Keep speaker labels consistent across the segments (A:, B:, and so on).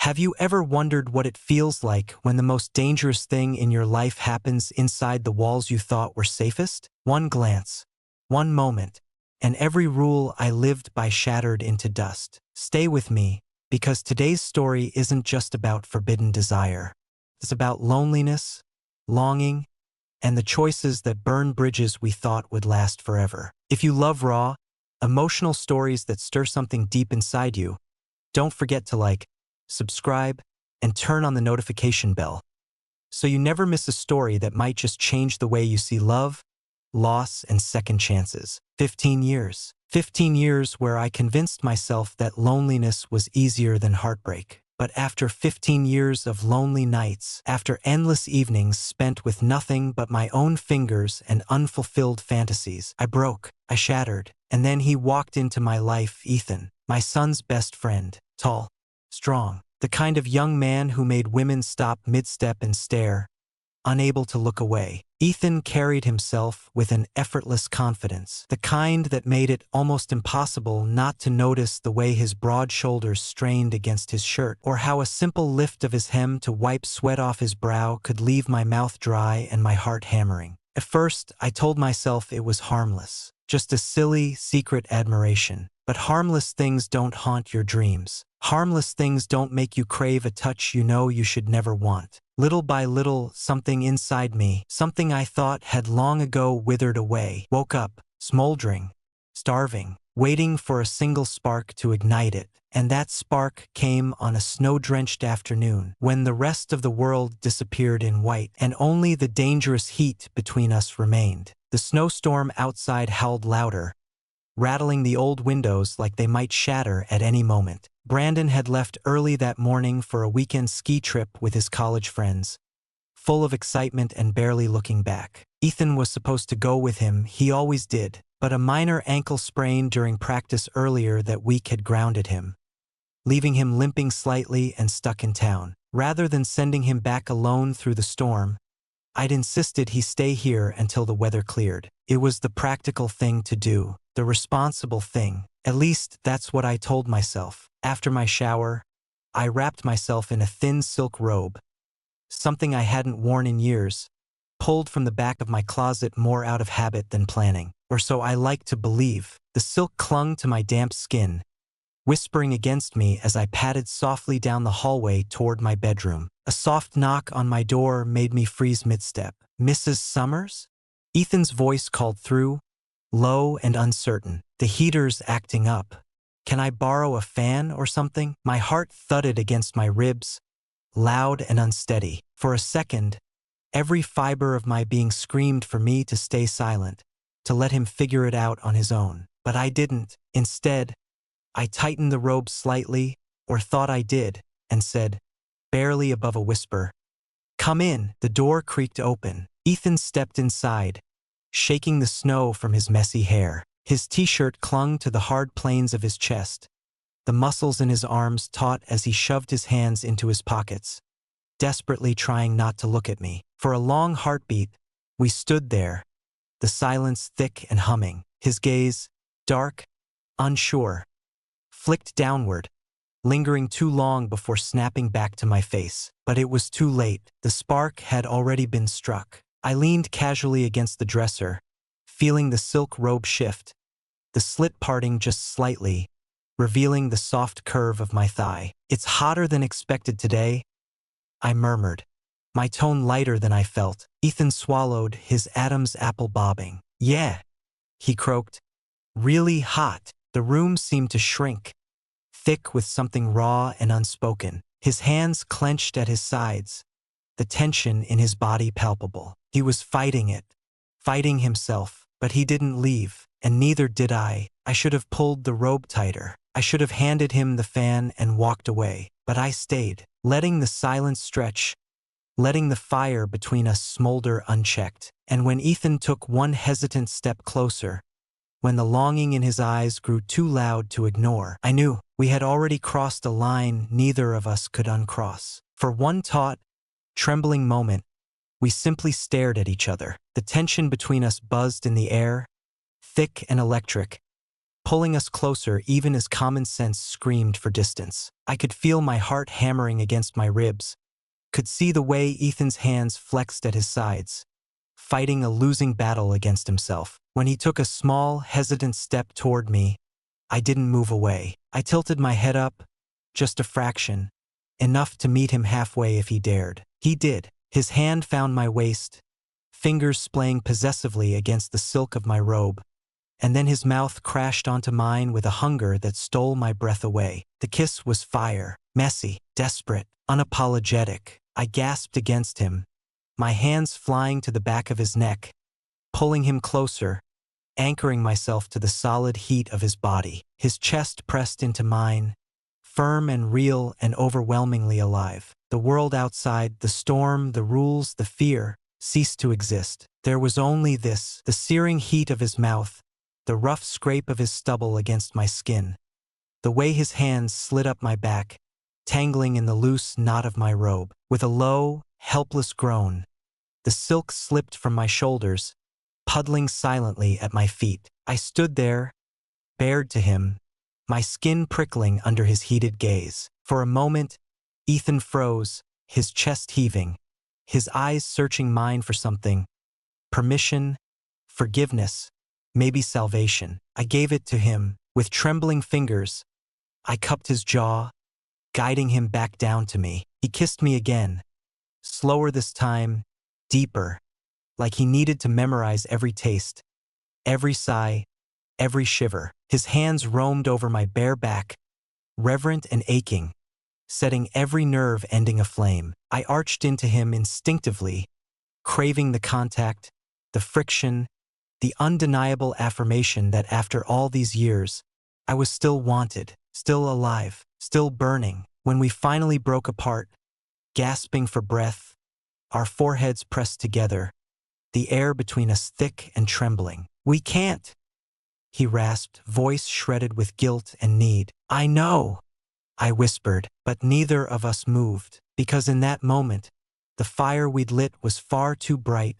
A: Have you ever wondered what it feels like when the most dangerous thing in your life happens inside the walls you thought were safest? One glance, one moment, and every rule I lived by shattered into dust. Stay with me, because today's story isn't just about forbidden desire. It's about loneliness, longing, and the choices that burn bridges we thought would last forever. If you love raw, emotional stories that stir something deep inside you, don't forget to subscribe, and turn on the notification bell so you never miss a story that might just change the way you see love, loss, and second chances. 15 years. 15 years where I convinced myself that loneliness was easier than heartbreak. But after 15 years of lonely nights, after endless evenings spent with nothing but my own fingers and unfulfilled fantasies, I broke, I shattered, and then he walked into my life, Ethan, my son's best friend, tall, strong, the kind of young man who made women stop mid-step and stare, unable to look away. Ethan carried himself with an effortless confidence, the kind that made it almost impossible not to notice the way his broad shoulders strained against his shirt, or how a simple lift of his hem to wipe sweat off his brow could leave my mouth dry and my heart hammering. At first, I told myself it was harmless, just a silly, secret admiration. But harmless things don't haunt your dreams. Harmless things don't make you crave a touch you know you should never want. Little by little, something inside me, something I thought had long ago withered away, woke up, smoldering, starving, waiting for a single spark to ignite it. And that spark came on a snow-drenched afternoon, when the rest of the world disappeared in white, and only the dangerous heat between us remained. The snowstorm outside howled louder, rattling the old windows like they might shatter at any moment. Brandon had left early that morning for a weekend ski trip with his college friends, full of excitement and barely looking back. Ethan was supposed to go with him, he always did, but a minor ankle sprain during practice earlier that week had grounded him, leaving him limping slightly and stuck in town. Rather than sending him back alone through the storm, I'd insisted he stay here until the weather cleared. It was the practical thing to do, the responsible thing. At least that's what I told myself. After my shower, I wrapped myself in a thin silk robe, something I hadn't worn in years, pulled from the back of my closet more out of habit than planning. Or so I liked to believe. The silk clung to my damp skin, whispering against me as I padded softly down the hallway toward my bedroom. A soft knock on my door made me freeze mid-step. "Mrs. Summers?" Ethan's voice called through, low and uncertain. "The heater's acting up. Can I borrow a fan or something?" My heart thudded against my ribs, loud and unsteady. For a second, every fiber of my being screamed for me to stay silent, to let him figure it out on his own. But I didn't. Instead, I tightened the robe slightly, or thought I did, and said, barely above a whisper, "Come in." The door creaked open. Ethan stepped inside, shaking the snow from his messy hair. His t-shirt clung to the hard planes of his chest, the muscles in his arms taut as he shoved his hands into his pockets, desperately trying not to look at me. For a long heartbeat, we stood there, the silence thick and humming. His gaze, dark, unsure, flicked downward, lingering too long before snapping back to my face. But it was too late. The spark had already been struck. I leaned casually against the dresser, feeling the silk robe shift, the slit parting just slightly, revealing the soft curve of my thigh. "It's hotter than expected today," I murmured, my tone lighter than I felt. Ethan swallowed, his Adam's apple bobbing. "Yeah," he croaked. "Really hot." The room seemed to shrink, thick with something raw and unspoken. His hands clenched at his sides, the tension in his body palpable. He was fighting it, fighting himself, but he didn't leave, and neither did I. I should have pulled the robe tighter. I should have handed him the fan and walked away. But I stayed, letting the silence stretch, letting the fire between us smolder unchecked. And when Ethan took one hesitant step closer, when the longing in his eyes grew too loud to ignore, I knew we had already crossed a line neither of us could uncross. For one taut, trembling moment, we simply stared at each other. The tension between us buzzed in the air, thick and electric, pulling us closer even as common sense screamed for distance. I could feel my heart hammering against my ribs, could see the way Ethan's hands flexed at his sides, fighting a losing battle against himself. When he took a small, hesitant step toward me, I didn't move away. I tilted my head up, just a fraction, enough to meet him halfway if he dared. He did. His hand found my waist, fingers splaying possessively against the silk of my robe, and then his mouth crashed onto mine with a hunger that stole my breath away. The kiss was fire, messy, desperate, unapologetic. I gasped against him, my hands flying to the back of his neck, pulling him closer, anchoring myself to the solid heat of his body. His chest pressed into mine, firm and real and overwhelmingly alive. The world outside, the storm, the rules, the fear, ceased to exist. There was only this, the searing heat of his mouth, the rough scrape of his stubble against my skin, the way his hands slid up my back, tangling in the loose knot of my robe. With a low, helpless groan, the silk slipped from my shoulders, puddling silently at my feet. I stood there, bared to him, my skin prickling under his heated gaze. For a moment, Ethan froze, his chest heaving, his eyes searching mine for something. Permission, forgiveness, maybe salvation. I gave it to him. With trembling fingers, I cupped his jaw, guiding him back down to me. He kissed me again, slower this time, deeper, like he needed to memorize every taste, every sigh, every shiver. His hands roamed over my bare back, reverent and aching, setting every nerve ending aflame. I arched into him instinctively, craving the contact, the friction, the undeniable affirmation that after all these years, I was still wanted, still alive, still burning. When we finally broke apart, gasping for breath, our foreheads pressed together, the air between us thick and trembling. "We can't," he rasped, voice shredded with guilt and need. "I know," I whispered, but neither of us moved, because in that moment, the fire we'd lit was far too bright,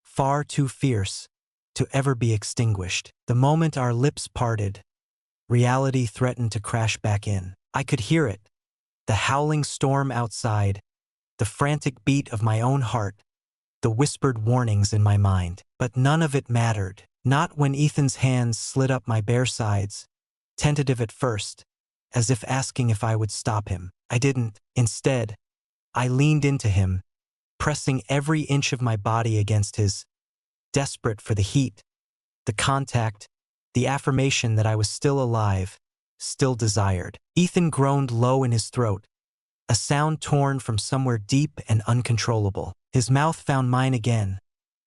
A: far too fierce, to ever be extinguished. The moment our lips parted, reality threatened to crash back in. I could hear it, the howling storm outside, the frantic beat of my own heart, the whispered warnings in my mind. But none of it mattered. Not when Ethan's hands slid up my bare sides, tentative at first, as if asking if I would stop him. I didn't. Instead, I leaned into him, pressing every inch of my body against his, desperate for the heat, the contact, the affirmation that I was still alive, still desired. Ethan groaned low in his throat, a sound torn from somewhere deep and uncontrollable. His mouth found mine again,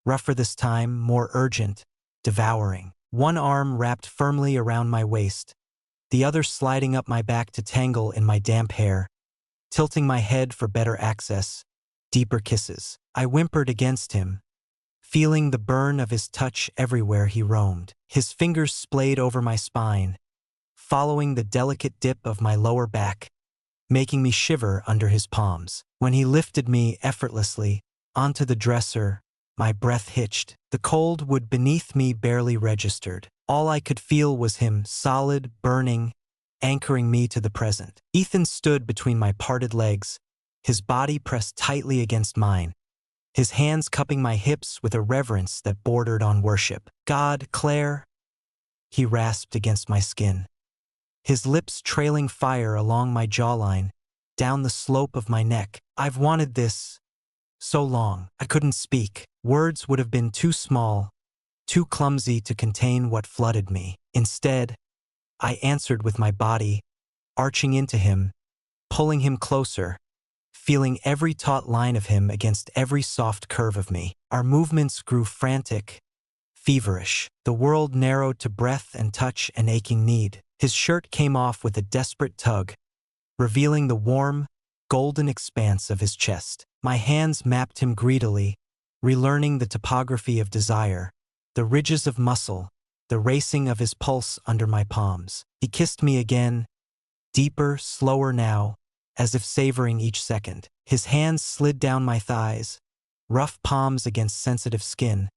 A: rougher this time, more urgent, devouring. One arm wrapped firmly around my waist, the other sliding up my back to tangle in my damp hair, tilting my head for better access, deeper kisses. I whimpered against him, feeling the burn of his touch everywhere he roamed. His fingers splayed over my spine, following the delicate dip of my lower back, making me shiver under his palms. When he lifted me effortlessly onto the dresser, my breath hitched. The cold wood beneath me barely registered. All I could feel was him, solid, burning, anchoring me to the present. Ethan stood between my parted legs, his body pressed tightly against mine, his hands cupping my hips with a reverence that bordered on worship. "God, Claire," he rasped against my skin, his lips trailing fire along my jawline, down the slope of my neck. "I've wanted this so long." I couldn't speak. Words would have been too small, too clumsy to contain what flooded me. Instead, I answered with my body, arching into him, pulling him closer, feeling every taut line of him against every soft curve of me. Our movements grew frantic, feverish. The world narrowed to breath and touch and aching need. His shirt came off with a desperate tug, revealing the warm, golden expanse of his chest. My hands mapped him greedily, relearning the topography of desire, the ridges of muscle, the racing of his pulse under my palms. He kissed me again, deeper, slower now, as if savoring each second. His hands slid down my thighs, rough palms against sensitive skin,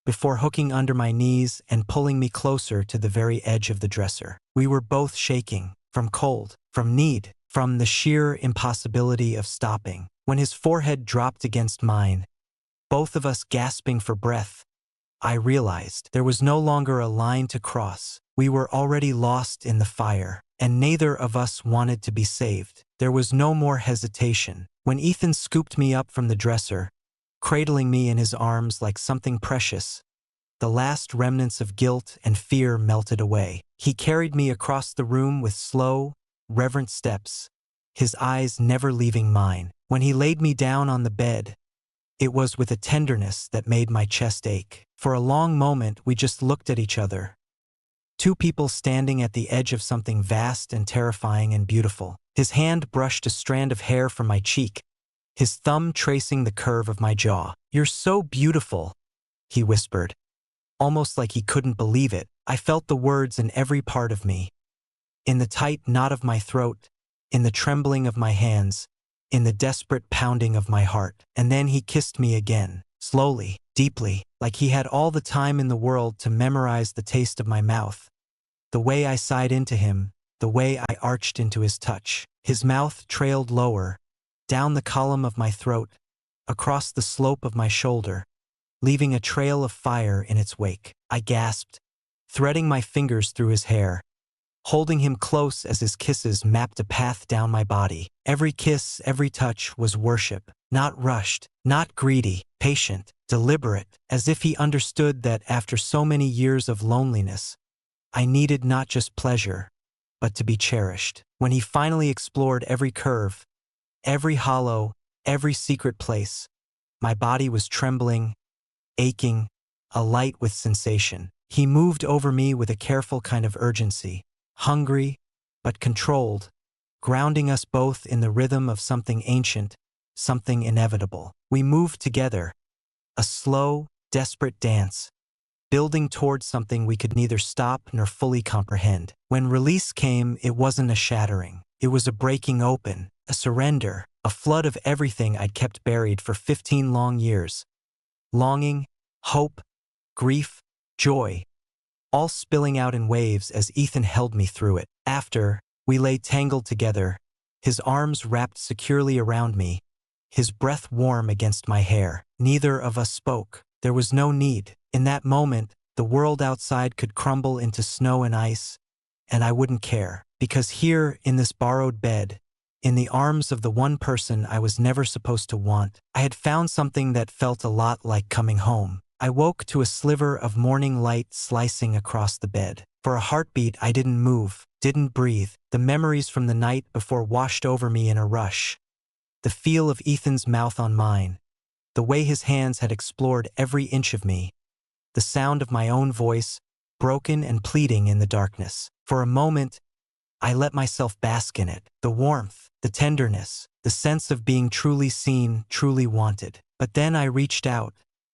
A: before hooking under my knees and pulling me closer to the very edge of the dresser. We were both shaking, from cold, from need, from the sheer impossibility of stopping. When his forehead dropped against mine, both of us gasping for breath, I realized there was no longer a line to cross. We were already lost in the fire, and neither of us wanted to be saved. There was no more hesitation. When Ethan scooped me up from the dresser, cradling me in his arms like something precious, the last remnants of guilt and fear melted away. He carried me across the room with slow, reverent steps, his eyes never leaving mine. When he laid me down on the bed, it was with a tenderness that made my chest ache. For a long moment, we just looked at each other. Two people standing at the edge of something vast and terrifying and beautiful. His hand brushed a strand of hair from my cheek, his thumb tracing the curve of my jaw. "You're so beautiful," he whispered, almost like he couldn't believe it. I felt the words in every part of me, in the tight knot of my throat, in the trembling of my hands, in the desperate pounding of my heart. And then he kissed me again, slowly, deeply, like he had all the time in the world to memorize the taste of my mouth. The way I sighed into him, the way I arched into his touch. His mouth trailed lower, down the column of my throat, across the slope of my shoulder, leaving a trail of fire in its wake. I gasped, threading my fingers through his hair, holding him close as his kisses mapped a path down my body. Every kiss, every touch was worship, not rushed, not greedy, patient, deliberate, as if he understood that after so many years of loneliness, I needed not just pleasure, but to be cherished. When he finally explored every curve, every hollow, every secret place, my body was trembling, aching, alight with sensation. He moved over me with a careful kind of urgency, hungry, but controlled, grounding us both in the rhythm of something ancient, something inevitable. We moved together, a slow, desperate dance, building towards something we could neither stop nor fully comprehend. When release came, it wasn't a shattering. It was a breaking open, a surrender, a flood of everything I'd kept buried for 15 long years. Longing, hope, grief, joy, all spilling out in waves as Ethan held me through it. After, we lay tangled together, his arms wrapped securely around me, his breath warm against my hair. Neither of us spoke. There was no need. In that moment, the world outside could crumble into snow and ice, and I wouldn't care, because here, in this borrowed bed, in the arms of the one person I was never supposed to want, I had found something that felt a lot like coming home. I woke to a sliver of morning light slicing across the bed. For a heartbeat, I didn't move, didn't breathe. The memories from the night before washed over me in a rush. The feel of Ethan's mouth on mine, the way his hands had explored every inch of me, the sound of my own voice, broken and pleading in the darkness. For a moment, I let myself bask in it, the warmth, the tenderness, the sense of being truly seen, truly wanted. But then I reached out,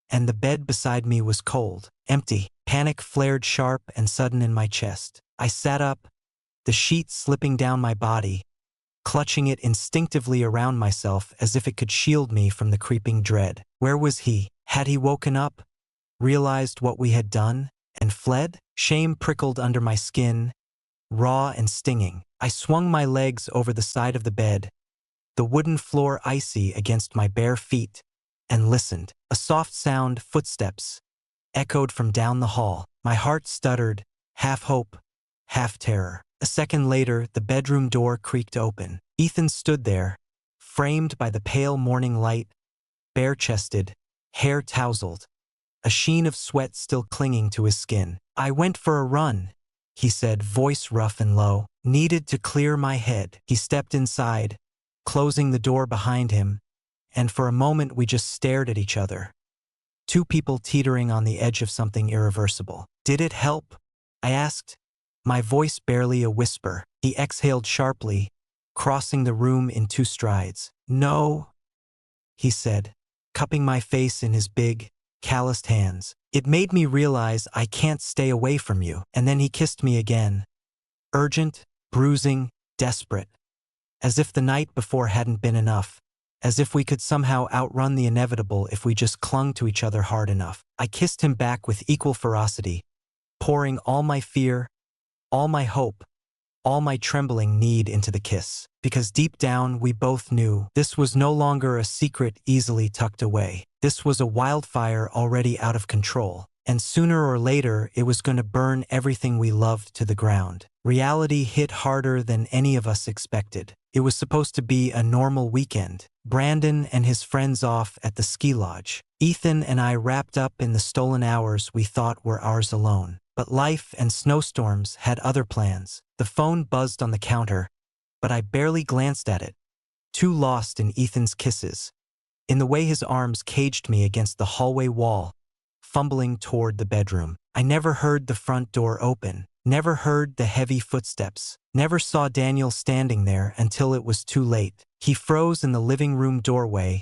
A: and the bed beside me was cold, empty. Panic flared sharp and sudden in my chest. I sat up, the sheet slipping down my body, clutching it instinctively around myself as if it could shield me from the creeping dread. Where was he? Had he woken up, realized what we had done, and fled? Shame prickled under my skin, raw and stinging. I swung my legs over the side of the bed, the wooden floor icy against my bare feet, and listened. A soft sound, footsteps, echoed from down the hall. My heart stuttered, half hope, half terror. A second later, the bedroom door creaked open. Ethan stood there, framed by the pale morning light, bare-chested, hair tousled, a sheen of sweat still clinging to his skin. "I went for a run," he said, voice rough and low. "Needed to clear my head." He stepped inside, closing the door behind him, and for a moment we just stared at each other. Two people teetering on the edge of something irreversible. "Did it help?" I asked, my voice barely a whisper. He exhaled sharply, crossing the room in 2 strides. "No," he said, cupping my face in his big, calloused hands. "It made me realize I can't stay away from you." And then he kissed me again, urgent, bruising, desperate, as if the night before hadn't been enough. as if we could somehow outrun the inevitable if we just clung to each other hard enough. I kissed him back with equal ferocity, pouring all my fear, all my hope, all my trembling need into the kiss. Because deep down we both knew this was no longer a secret easily tucked away. This was a wildfire already out of control, and sooner or later it was going to burn everything we loved to the ground. Reality hit harder than any of us expected. It was supposed to be a normal weekend. Brandon and his friends off at the ski lodge. Ethan and I wrapped up in the stolen hours we thought were ours alone. But life and snowstorms had other plans. The phone buzzed on the counter, but I barely glanced at it, too lost in Ethan's kisses, in the way his arms caged me against the hallway wall, fumbling toward the bedroom. I never heard the front door open, never heard the heavy footsteps, never saw Daniel standing there until it was too late. He froze in the living room doorway,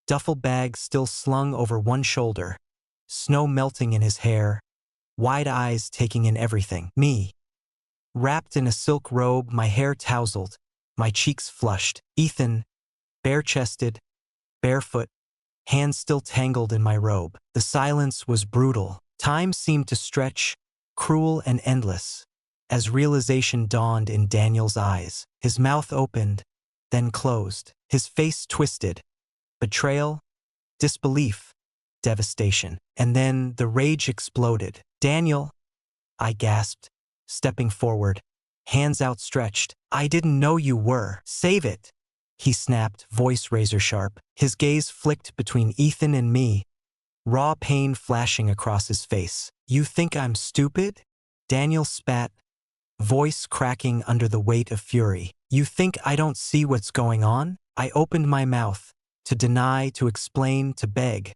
A: duffel bag still slung over one shoulder, snow melting in his hair, wide eyes taking in everything. Me, wrapped in a silk robe, my hair tousled, my cheeks flushed. Ethan, bare-chested, barefoot, hands still tangled in my robe. The silence was brutal. Time seemed to stretch, cruel and endless, as realization dawned in Daniel's eyes. His mouth opened, then closed. His face twisted. Betrayal, disbelief, devastation. And then the rage exploded. "Daniel," I gasped, stepping forward, hands outstretched. "I didn't know you were." "Save it," he snapped, voice razor-sharp. His gaze flicked between Ethan and me, raw pain flashing across his face. "You think I'm stupid?" Daniel spat, voice cracking under the weight of fury. "You think I don't see what's going on?" I opened my mouth, to deny, to explain, to beg,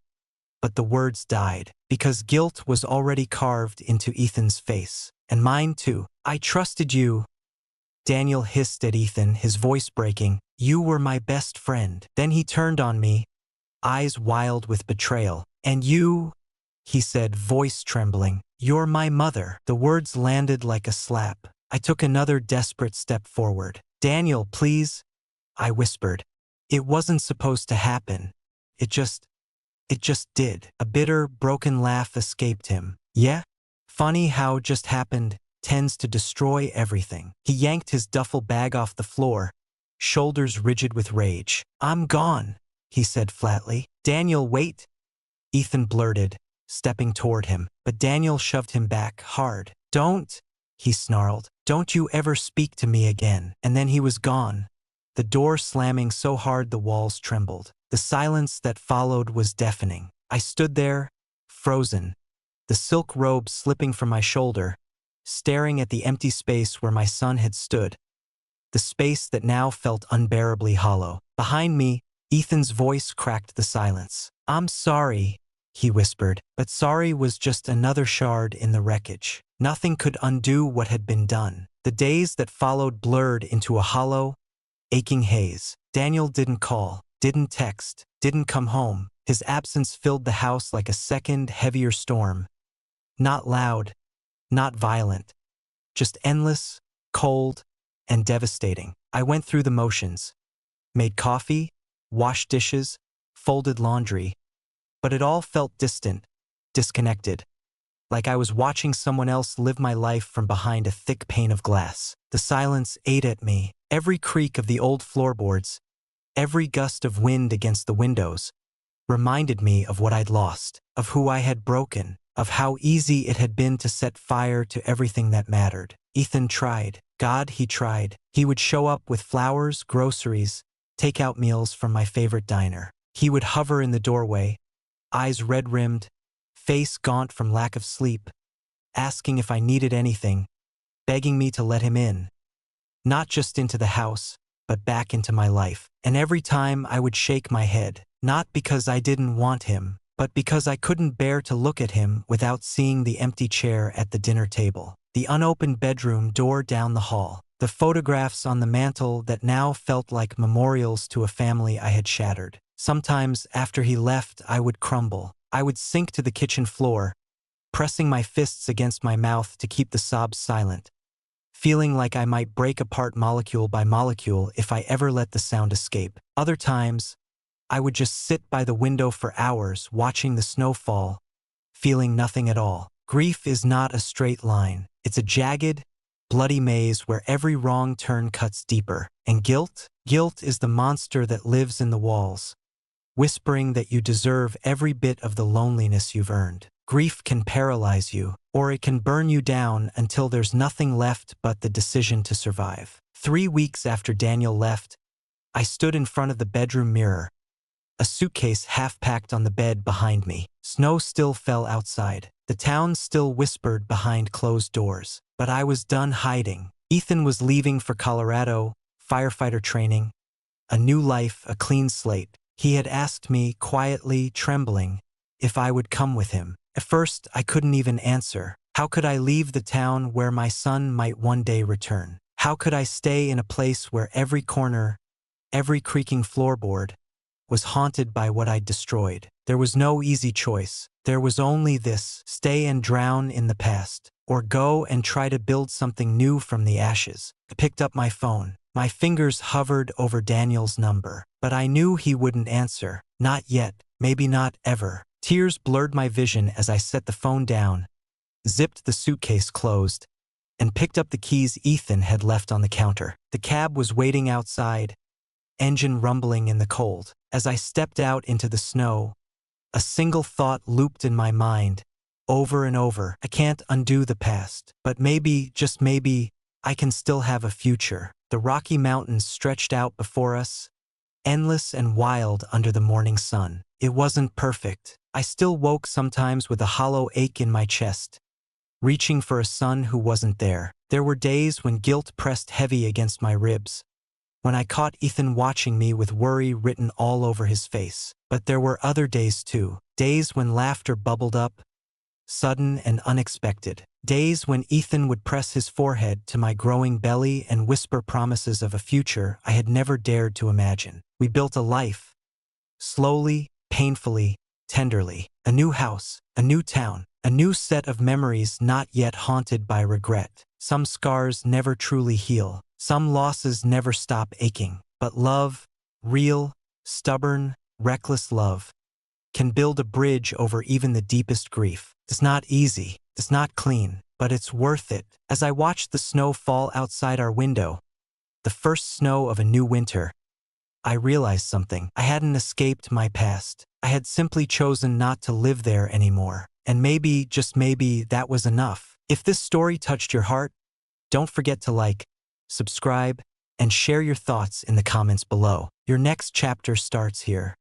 A: but the words died, because guilt was already carved into Ethan's face. And mine too. "I trusted you," Daniel hissed at Ethan, his voice breaking. "You were my best friend." Then he turned on me, eyes wild with betrayal. "And you," he said, voice trembling, "you're my mother." The words landed like a slap. I took another desperate step forward. "Daniel, please," I whispered. "It wasn't supposed to happen. It just did." A bitter, broken laugh escaped him. "Yeah? Funny how just happened tends to destroy everything." He yanked his duffel bag off the floor, shoulders rigid with rage. "I'm gone," he said flatly. "Daniel, wait," Ethan blurted, stepping toward him. But Daniel shoved him back hard. "Don't," he snarled. "Don't you ever speak to me again." And then he was gone, the door slamming so hard the walls trembled. The silence that followed was deafening. I stood there, frozen, the silk robe slipping from my shoulder, staring at the empty space where my son had stood, the space that now felt unbearably hollow. Behind me, Ethan's voice cracked the silence. "I'm sorry," he whispered, but sorry was just another shard in the wreckage. Nothing could undo what had been done. The days that followed blurred into a hollow, aching haze. Daniel didn't call, didn't text, didn't come home. His absence filled the house like a second, heavier storm. Not loud, not violent, just endless, cold, and devastating. I went through the motions, made coffee, washed dishes, folded laundry, but it all felt distant, disconnected, like I was watching someone else live my life from behind a thick pane of glass. The silence ate at me. Every creak of the old floorboards, every gust of wind against the windows, reminded me of what I'd lost, of who I had broken, of how easy it had been to set fire to everything that mattered. Ethan tried. God, he tried. He would show up with flowers, groceries, takeout meals from my favorite diner. He would hover in the doorway, eyes red-rimmed, face gaunt from lack of sleep, asking if I needed anything, begging me to let him in. Not just into the house, but back into my life. And every time I would shake my head, not because I didn't want him, but because I couldn't bear to look at him without seeing the empty chair at the dinner table, the unopened bedroom door down the hall, the photographs on the mantel that now felt like memorials to a family I had shattered. Sometimes after he left, I would crumble. I would sink to the kitchen floor, pressing my fists against my mouth to keep the sobs silent, feeling like I might break apart molecule by molecule if I ever let the sound escape. Other times, I would just sit by the window for hours watching the snow fall, feeling nothing at all. Grief is not a straight line. It's a jagged, bloody maze where every wrong turn cuts deeper. And guilt? Guilt is the monster that lives in the walls, whispering that you deserve every bit of the loneliness you've earned. Grief can paralyze you, or it can burn you down until there's nothing left but the decision to survive. 3 weeks after Daniel left, I stood in front of the bedroom mirror, a suitcase half-packed on the bed behind me. Snow still fell outside. The town still whispered behind closed doors. But I was done hiding. Ethan was leaving for Colorado, firefighter training, a new life, a clean slate. He had asked me, quietly, trembling, if I would come with him. At first, I couldn't even answer. How could I leave the town where my son might one day return? How could I stay in a place where every corner, every creaking floorboard, was haunted by what I'd destroyed? There was no easy choice. There was only this: stay and drown in the past, or go and try to build something new from the ashes. I picked up my phone. My fingers hovered over Daniel's number, but I knew he wouldn't answer. Not yet, maybe not ever. Tears blurred my vision as I set the phone down, zipped the suitcase closed, and picked up the keys Ethan had left on the counter. The cab was waiting outside, engine rumbling in the cold. As I stepped out into the snow, a single thought looped in my mind, over and over. I can't undo the past, but maybe, just maybe, I can still have a future. The Rocky Mountains stretched out before us, endless and wild under the morning sun. It wasn't perfect. I still woke sometimes with a hollow ache in my chest, reaching for a son who wasn't there. There were days when guilt pressed heavy against my ribs, when I caught Ethan watching me with worry written all over his face. But there were other days too. Days when laughter bubbled up, sudden and unexpected. Days when Ethan would press his forehead to my growing belly and whisper promises of a future I had never dared to imagine. We built a life, slowly, painfully, tenderly. A new house, a new town, a new set of memories not yet haunted by regret. Some scars never truly heal. Some losses never stop aching. But love, real, stubborn, reckless love, can build a bridge over even the deepest grief. It's not easy, it's not clean, but it's worth it. As I watched the snow fall outside our window, the first snow of a new winter, I realized something. I hadn't escaped my past. I had simply chosen not to live there anymore. And maybe, just maybe, that was enough. If this story touched your heart, don't forget to like, subscribe, and share your thoughts in the comments below. Your next chapter starts here.